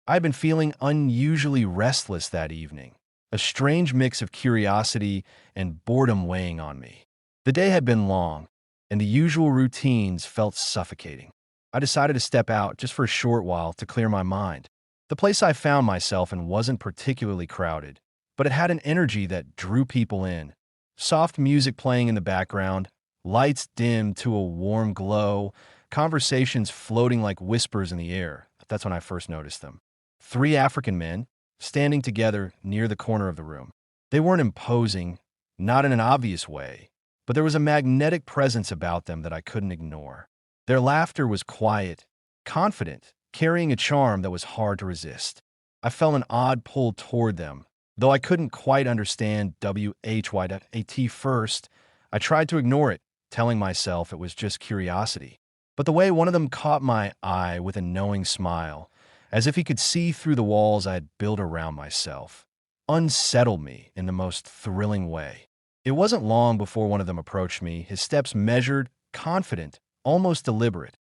I had been feeling unusually restless that evening, a strange mix of curiosity and boredom weighing on me. The day had been long, and the usual routines felt suffocating. I decided to step out just for a short while to clear my mind. The place I found myself in wasn't particularly crowded, but it had an energy that drew people in. Soft music playing in the background, lights dimmed to a warm glow, conversations floating like whispers in the air. That's when I first noticed them. Three African men standing together near the corner of the room. They weren't imposing, not in an obvious way, but there was a magnetic presence about them that I couldn't ignore. Their laughter was quiet, confident, carrying a charm that was hard to resist. I felt an odd pull toward them. Though I couldn't quite understand WHY.AT first, I tried to ignore it, telling myself it was just curiosity. But the way one of them caught my eye with a knowing smile, as if he could see through the walls I had built around myself, unsettled me in the most thrilling way. It wasn't long before one of them approached me, his steps measured, confident, almost deliberate.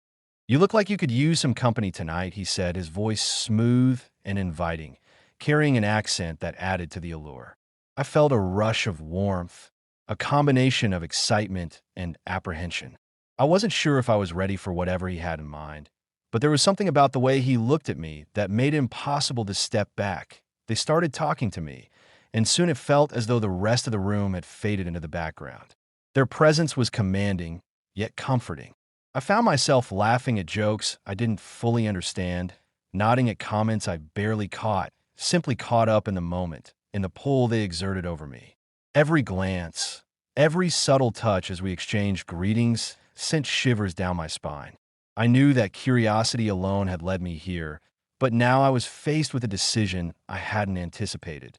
"You look like you could use some company tonight," he said, his voice smooth and inviting, carrying an accent that added to the allure. I felt a rush of warmth, a combination of excitement and apprehension. I wasn't sure if I was ready for whatever he had in mind, but there was something about the way he looked at me that made it impossible to step back. They started talking to me, and soon it felt as though the rest of the room had faded into the background. Their presence was commanding, yet comforting. I found myself laughing at jokes I didn't fully understand, nodding at comments I barely caught, simply caught up in the moment, in the pull they exerted over me. Every glance, every subtle touch as we exchanged greetings sent shivers down my spine. I knew that curiosity alone had led me here, but now I was faced with a decision I hadn't anticipated.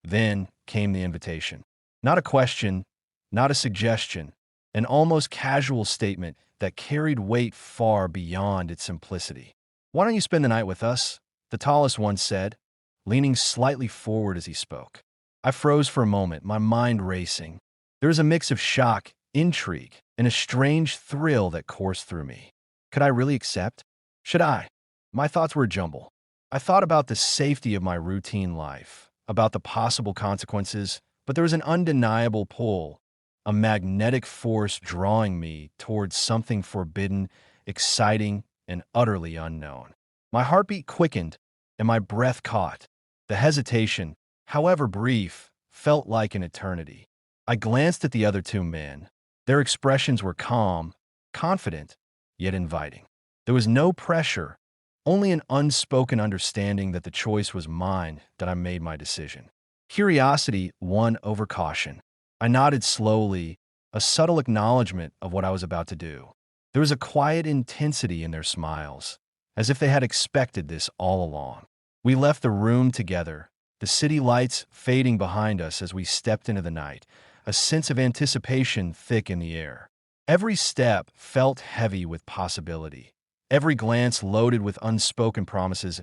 Then came the invitation. Not a question, not a suggestion, an almost casual statement that carried weight far beyond its simplicity. "Why don't you spend the night with us?" the tallest one said, leaning slightly forward as he spoke. I froze for a moment, my mind racing. There was a mix of shock, intrigue, and a strange thrill that coursed through me. Could I really accept? Should I? My thoughts were a jumble. I thought about the safety of my routine life, about the possible consequences, but there was an undeniable pull, a magnetic force drawing me towards something forbidden, exciting, and utterly unknown. My heartbeat quickened, and my breath caught. The hesitation, however brief, felt like an eternity. I glanced at the other two men. Their expressions were calm, confident, yet inviting. There was no pressure, only an unspoken understanding that the choice was mine, that I made my decision. Curiosity won over caution. I nodded slowly, a subtle acknowledgement of what I was about to do. There was a quiet intensity in their smiles, as if they had expected this all along. We left the room together, the city lights fading behind us as we stepped into the night, a sense of anticipation thick in the air. Every step felt heavy with possibility, every glance loaded with unspoken promises.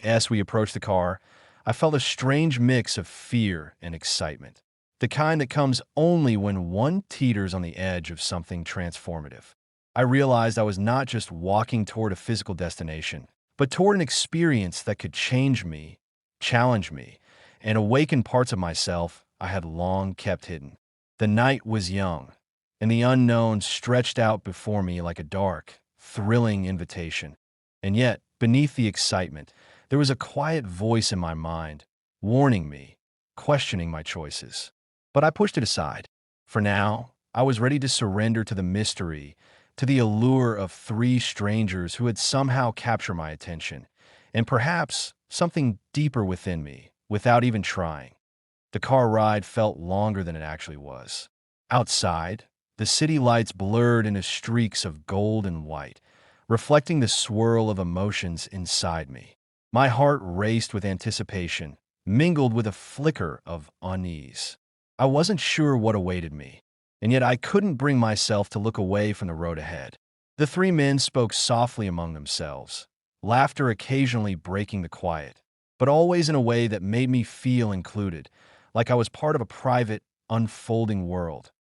As we approached the car, I felt a strange mix of fear and excitement, the kind that comes only when one teeters on the edge of something transformative. I realized I was not just walking toward a physical destination, but toward an experience that could change me, challenge me, and awaken parts of myself I had long kept hidden. The night was young, and the unknown stretched out before me like a dark, thrilling invitation. And yet, beneath the excitement, there was a quiet voice in my mind, warning me, questioning my choices. But I pushed it aside. For now, I was ready to surrender to the mystery, to the allure of three strangers who had somehow captured my attention, and perhaps something deeper within me, without even trying. The car ride felt longer than it actually was. Outside, the city lights blurred into streaks of gold and white, reflecting the swirl of emotions inside me. My heart raced with anticipation, mingled with a flicker of unease. I wasn't sure what awaited me, and yet I couldn't bring myself to look away from the road ahead. The three men spoke softly among themselves, laughter occasionally breaking the quiet, but always in a way that made me feel included, like I was part of a private, unfolding world.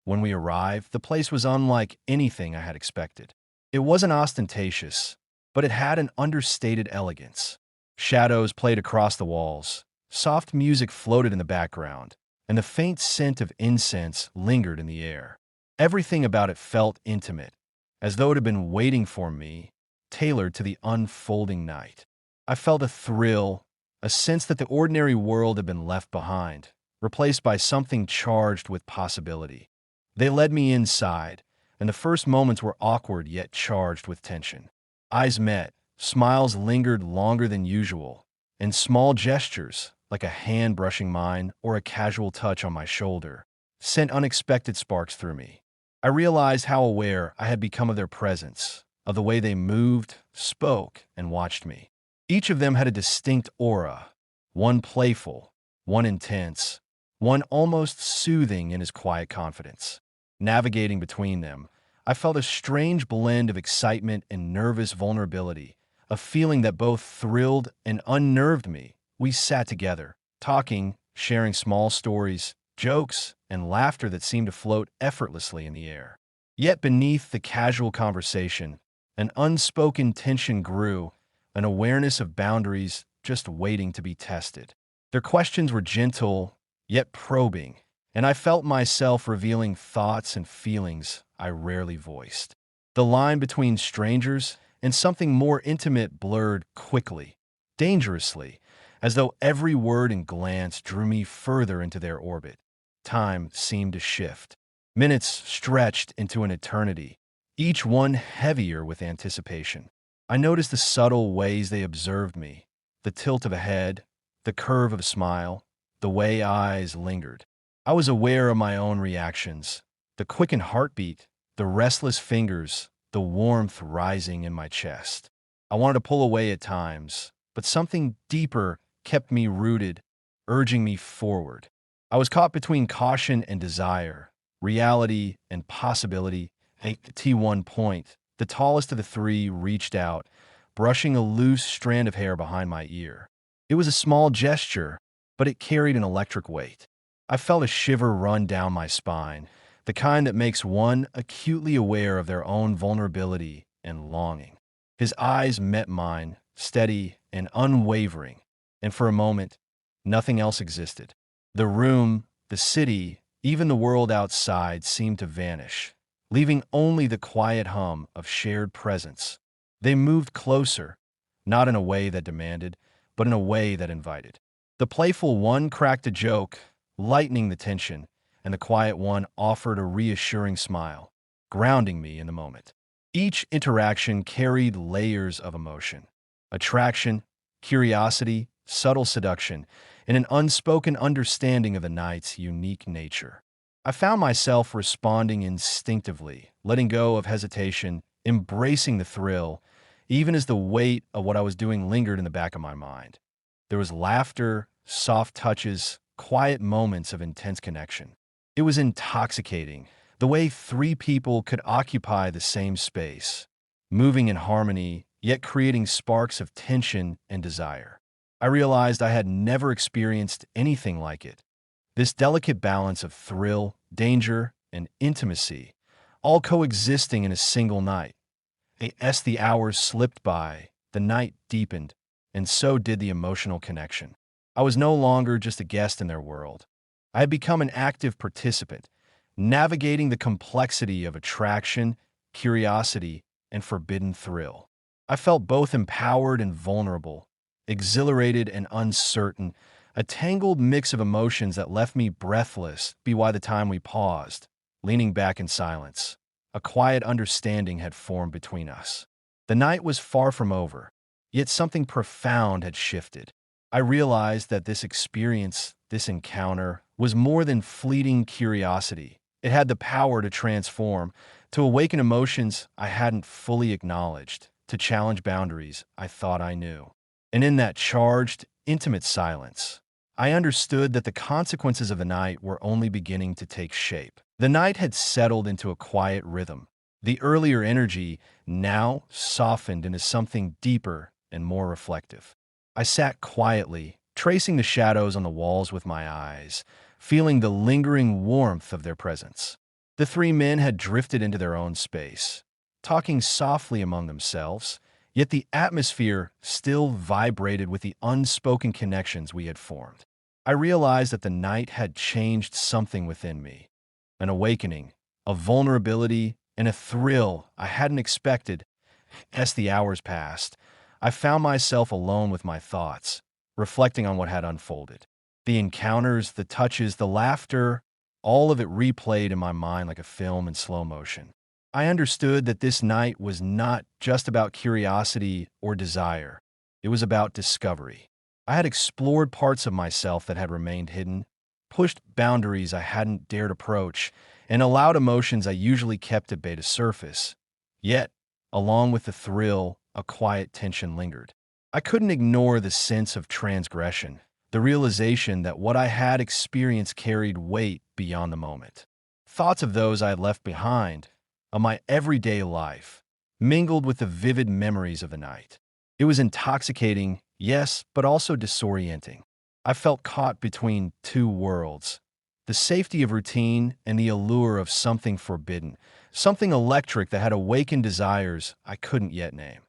When we arrived, the place was unlike anything I had expected. It wasn't ostentatious, but it had an understated elegance. Shadows played across the walls, soft music floated in the background, and the faint scent of incense lingered in the air. Everything about it felt intimate, as though it had been waiting for me, tailored to the unfolding night. I felt a thrill, a sense that the ordinary world had been left behind, replaced by something charged with possibility. They led me inside, and the first moments were awkward yet charged with tension. Eyes met, smiles lingered longer than usual, and small gestures, like a hand brushing mine or a casual touch on my shoulder, sent unexpected sparks through me. I realized how aware I had become of their presence, of the way they moved, spoke, and watched me. Each of them had a distinct aura, one playful, one intense, one almost soothing in his quiet confidence. Navigating between them, I felt a strange blend of excitement and nervous vulnerability, a feeling that both thrilled and unnerved me. We sat together, talking, sharing small stories, jokes, and laughter that seemed to float effortlessly in the air. Yet beneath the casual conversation, an unspoken tension grew, an awareness of boundaries just waiting to be tested. Their questions were gentle, yet probing, and I felt myself revealing thoughts and feelings I rarely voiced. The line between strangers and something more intimate blurred quickly, dangerously, as though every word and glance drew me further into their orbit. Time seemed to shift. Minutes stretched into an eternity, each one heavier with anticipation. I noticed the subtle ways they observed me, the tilt of a head, the curve of a smile, the way eyes lingered. I was aware of my own reactions, the quickened heartbeat, the restless fingers, the warmth rising in my chest. I wanted to pull away at times, but something deeper kept me rooted, urging me forward. I was caught between caution and desire, reality and possibility. At T1 point, the tallest of the three reached out, brushing a loose strand of hair behind my ear. It was a small gesture, but it carried an electric weight. I felt a shiver run down my spine, the kind that makes one acutely aware of their own vulnerability and longing. His eyes met mine, steady and unwavering, and for a moment, nothing else existed. The room, the city, even the world outside seemed to vanish, leaving only the quiet hum of shared presence. They moved closer, not in a way that demanded, but in a way that invited. The playful one cracked a joke, lightening the tension, and the quiet one offered a reassuring smile, grounding me in the moment. Each interaction carried layers of emotion: attraction, curiosity, subtle seduction, and an unspoken understanding of the night's unique nature. I found myself responding instinctively, letting go of hesitation, embracing the thrill, even as the weight of what I was doing lingered in the back of my mind. There was laughter, soft touches, quiet moments of intense connection. It was intoxicating, the way three people could occupy the same space, moving in harmony, yet creating sparks of tension and desire. I realized I had never experienced anything like it. This delicate balance of thrill, danger, and intimacy, all coexisting in a single night. As the hours slipped by, the night deepened, and so did the emotional connection. I was no longer just a guest in their world. I had become an active participant, navigating the complexity of attraction, curiosity, and forbidden thrill. I felt both empowered and vulnerable, exhilarated and uncertain, a tangled mix of emotions that left me breathless by the time we paused, leaning back in silence. A quiet understanding had formed between us. The night was far from over, yet something profound had shifted. I realized that this experience, this encounter, was more than fleeting curiosity. It had the power to transform, to awaken emotions I hadn't fully acknowledged, to challenge boundaries I thought I knew. And in that charged, intimate silence, I understood that the consequences of the night were only beginning to take shape. The night had settled into a quiet rhythm. The earlier energy now softened into something deeper and more reflective. I sat quietly, tracing the shadows on the walls with my eyes, feeling the lingering warmth of their presence. The three men had drifted into their own space, talking softly among themselves, Yet the atmosphere still vibrated with the unspoken connections we had formed. I realized that the night had changed something within me, an awakening, a vulnerability, and a thrill I hadn't expected. As the hours passed, I found myself alone with my thoughts, reflecting on what had unfolded. The encounters, the touches, the laughter, all of it replayed in my mind like a film in slow motion. I understood that this night was not just about curiosity or desire. It was about discovery. I had explored parts of myself that had remained hidden, pushed boundaries I hadn't dared approach, and allowed emotions I usually kept at bay to surface. Yet, along with the thrill, a quiet tension lingered. I couldn't ignore the sense of transgression, the realization that what I had experienced carried weight beyond the moment. Thoughts of those I had left behind, of my everyday life, mingled with the vivid memories of the night. It was intoxicating, yes, but also disorienting. I felt caught between two worlds, the safety of routine and the allure of something forbidden, something electric that had awakened desires I couldn't yet name.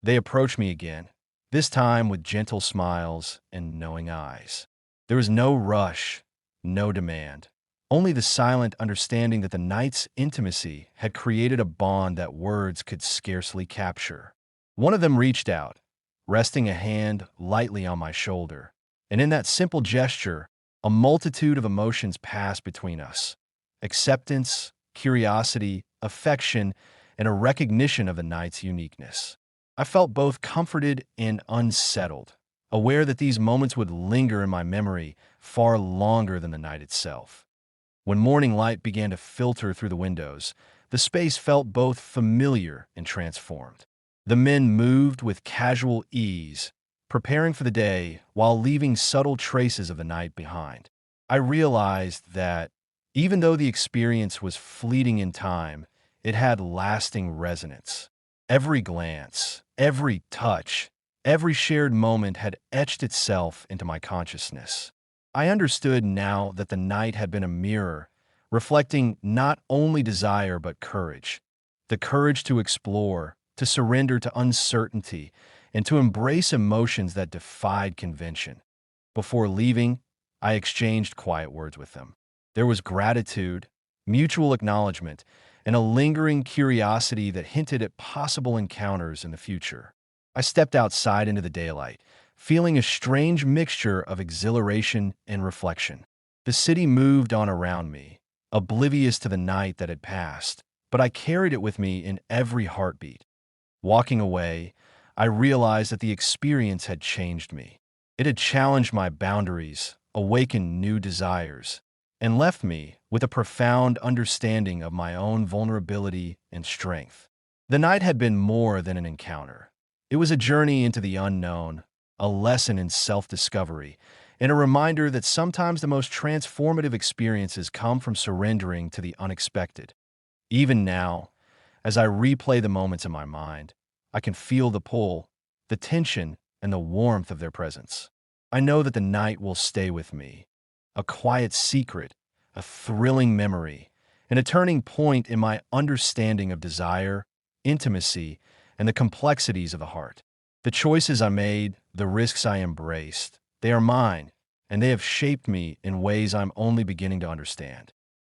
They approached me again, this time with gentle smiles and knowing eyes. There was no rush, no demand, only the silent understanding that the night's intimacy had created a bond that words could scarcely capture. One of them reached out, resting a hand lightly on my shoulder, and in that simple gesture, a multitude of emotions passed between us: acceptance, curiosity, affection, and a recognition of the night's uniqueness. I felt both comforted and unsettled, aware that these moments would linger in my memory far longer than the night itself. When morning light began to filter through the windows, the space felt both familiar and transformed. The men moved with casual ease, preparing for the day while leaving subtle traces of the night behind. I realized that, even though the experience was fleeting in time, it had lasting resonance. Every glance, every touch, every shared moment had etched itself into my consciousness. I understood now that the night had been a mirror, reflecting not only desire but courage. The courage to explore, to surrender to uncertainty, and to embrace emotions that defied convention. Before leaving, I exchanged quiet words with them. There was gratitude, mutual acknowledgement, and a lingering curiosity that hinted at possible encounters in the future. I stepped outside into the daylight, feeling a strange mixture of exhilaration and reflection. The city moved on around me, oblivious to the night that had passed, but I carried it with me in every heartbeat. Walking away, I realized that the experience had changed me. It had challenged my boundaries, awakened new desires, and left me with a profound understanding of my own vulnerability and strength. The night had been more than an encounter. It was a journey into the unknown, a lesson in self-discovery, and a reminder that sometimes the most transformative experiences come from surrendering to the unexpected. Even now, as I replay the moments in my mind, I can feel the pull, the tension, and the warmth of their presence. I know that the night will stay with me, a quiet secret, a thrilling memory, and a turning point in my understanding of desire, intimacy, and the complexities of the heart. The choices I made, the risks I embraced, they are mine, and they have shaped me in ways I'm only beginning to understand.